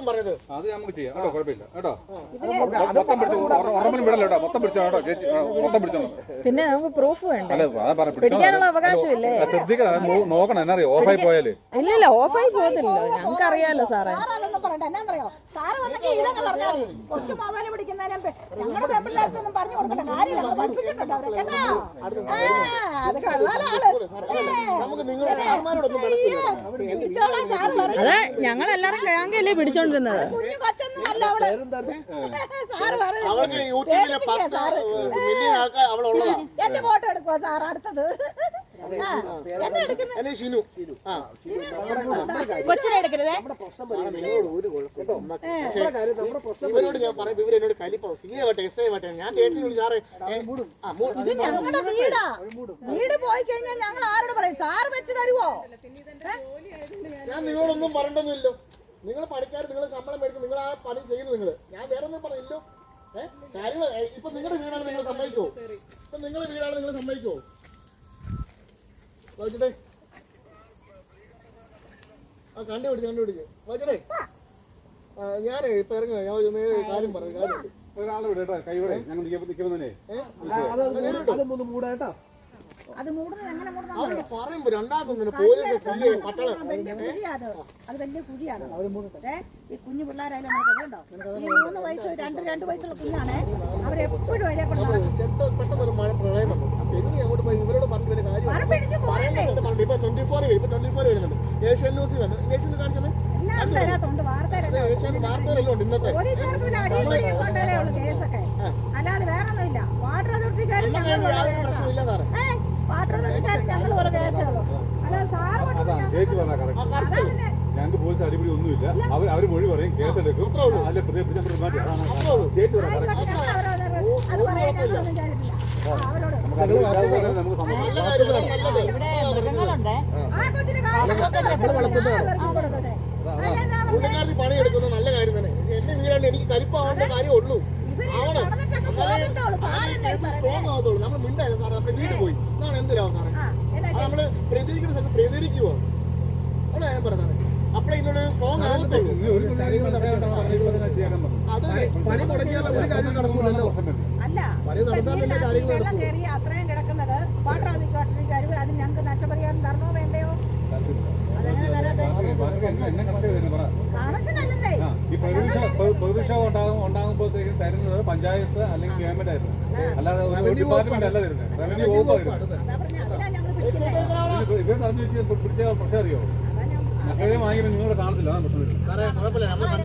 ഒന്നും പറയുന്നത്. അത് നമുക്ക് ചെയ്യാം കേട്ടോ, കുഴപ്പമില്ല കേട്ടോ. മൊത്തം പിടിച്ചോ, ഉറമ്പലും വിടല്ലോ കേട്ടോ, മൊത്തം പിടിച്ചോ കേട്ടോ ചേച്ചി, മൊത്തം പിടിച്ചോ. പിന്നെ നമുക്ക് പ്രൂഫ് വേണ്ട, അല്ല പിടിക്കാനുള്ള അവകാശമില്ലേ? ശ്രദ്ധിക്കണം, നോക്കണം, എന്നറിയോ ഓഫായി പോയാല്. ഇല്ലല്ല, ഓഫായി പോകത്തില്ലല്ലോ, ഞങ്ങൾക്ക് അറിയാലോ സാറേ. സാറ് വന്നെങ്കിൽ ഇതൊക്കെ പറഞ്ഞാൽ കൊച്ചു മൊബൈൽ പിടിക്കുന്നതിനും ഞങ്ങളുടെ പെമ്പിള്ളേർക്കൊന്നും പറഞ്ഞു കൊടുക്കണ്ട കാര്യമില്ല, പഠിപ്പിച്ചിട്ടുണ്ട് അവരെ കേട്ടോ. അത് അതെ, ഞങ്ങളെല്ലാരും കേങ്കല്ലേ പിടിച്ചോണ്ടിരുന്നത്. കുഞ്ഞു കൊച്ചൊന്നും അല്ല അവള്. സാറ് എന്റെ ഫോട്ടോ എടുക്കുവോ സാർ അടുത്തത്? കൊച്ചിനെ എടുക്കരുതേ. ഇവരോട് ഞാൻ പറയും, ഇവരെന്നോട് കലിപ്പോ ഞാൻ ഞങ്ങളുടെ വീടാ. വീട് പോയി കഴിഞ്ഞാൽ ഞങ്ങൾ ആരോട് പറയും? സാറ് വെച്ച് തരുവോ? ഞാൻ നിങ്ങളൊന്നും പറയണ്ടൊന്നുമില്ലോ. നിങ്ങൾ പണിക്കാർ, നിങ്ങൾ ശമ്പളം മേടിക്കും, നിങ്ങൾ ആ പണി ചെയ്യുന്നു. നിങ്ങൾ ഞാൻ വേറെ ഒന്നും പറയില്ലോ. കാര്യങ്ങൾ ഇപ്പൊ നിങ്ങളുടെ വീടാണ്, നിങ്ങൾ സമ്മതിക്കോ? ഇപ്പൊ നിങ്ങളുടെ വീടാണ്, നിങ്ങൾ സമ്മതിക്കോ? വായിച്ചേ, ആ കണ്ടുപിടിച്ച് വായിച്ചേ. ഞാൻ ഇപ്പൊ ഇറങ്ങുക, ഞാൻ കാര്യം പറയും. കാര്യമുണ്ട്. ഒരാളെ വിടട്ടോ, കൈവിടെ ഞങ്ങൾ നിൽക്കുമ്പോഴേ അത് മൂടുന്നത് എങ്ങനെ പറയുമ്പോ രണ്ടാമതൊന്നും പോലീസ് പട്ടളം അത് വലിയ കുഴിയാണ്. ഈ കുഞ്ഞു പിള്ളേരായാലും നമുക്കതുണ്ടോ? ഈ 3 വയസ്സ് 2 വയസ്സുള്ള കുഞ്ഞാണ്. അവരെപ്പോഴും പെട്ടെന്നൊരു മഴ പ്രളയം വന്നു. എനിക്ക് അങ്ങോട്ട് പോയി ഇവരോട് പറഞ്ഞ കാര്യം ഇപ്പൊ 24 വരുന്നുണ്ട്. ഏഷ്യൻ ന്യൂസിൽ വന്നു. ഏഷ്യൻ കാണിച്ചത് ഏഷ്യൻ വാർത്തകളെല്ലാം ഉണ്ട് ഇന്നത്തെ. അല്ലാതെ വേറെ ഒന്നുമില്ല. വാട്ടർ അതോറിറ്റിക്കാരും പ്രശ്നമില്ല സാറേ. വാട്ടർ അതോറിറ്റിക്കാരും ഞങ്ങൾ ഒരു കേസുള്ളൂ. അല്ലാതെ സാറ് ഞങ്ങൾക്ക് പോലീസ് അടിപിടി ഒന്നുമില്ല. അവര് മൊഴി പറയും, കേസെടുക്കും. അല്ലെ പുള്ളിക്കാരത്തി പണിയെടുക്കുന്നത് നല്ല കാര്യം തന്നെ. എന്റെ വീടാണ്, എനിക്ക് കരിപ്പാവേണ്ട കാര്യമുള്ളൂ. ആവണം, സ്ട്രോങ് ആവത്തുള്ളൂ. നമ്മൾ മിണ്ടായിരുന്നു സാറേ, നമ്മുടെ വീട് പോയി എന്നാണ് എന്തിനാവും സാറേ. അത് നമ്മള് പ്രതികരിക്കുന്ന സ്ഥലത്ത് പ്രതികരിക്കുവോ? അവിടെ ഞാൻ പറഞ്ഞത് അപ്പളെ ഇന്നോട് സ്ട്രോങ് ആവത്തുള്ളൂ. അത് പണി മുടക്കിയാൽ ഒരു കാര്യം നടക്കൂലല്ലോ. വെള്ളം കയറി അത്രയും കിടക്കുന്നത് വാട്ടർ അതോറിറ്റിക്കാർ അത് ഞങ്ങൾക്ക് നഷ്ടപരിഹാരം തരണോ വേണ്ടയോ? അതെങ്ങനെ തരാതെ? കണക്ഷനല്ലേ ഈ പൊതുക്ഷ ഉണ്ടാകുമ്പോഴത്തേക്കും തരുന്നത് പഞ്ചായത്ത് അല്ലെങ്കിൽ ഗവൺമെന്റ് ആയിരുന്നു, അല്ലാതെ ഒരു ഡിപ്പാർട്ട്മെന്റ് അല്ല തരുന്നത്. റവന്യൂ വകുപ്പായിരുന്നു. ഇവർ പറഞ്ഞു വെച്ച് പിടിച്ച പ്രശ്നം അറിയോ? മക്കളെ വാങ്ങിക്കുമ്പോൾ നിങ്ങളോട് കാണത്തില്ല.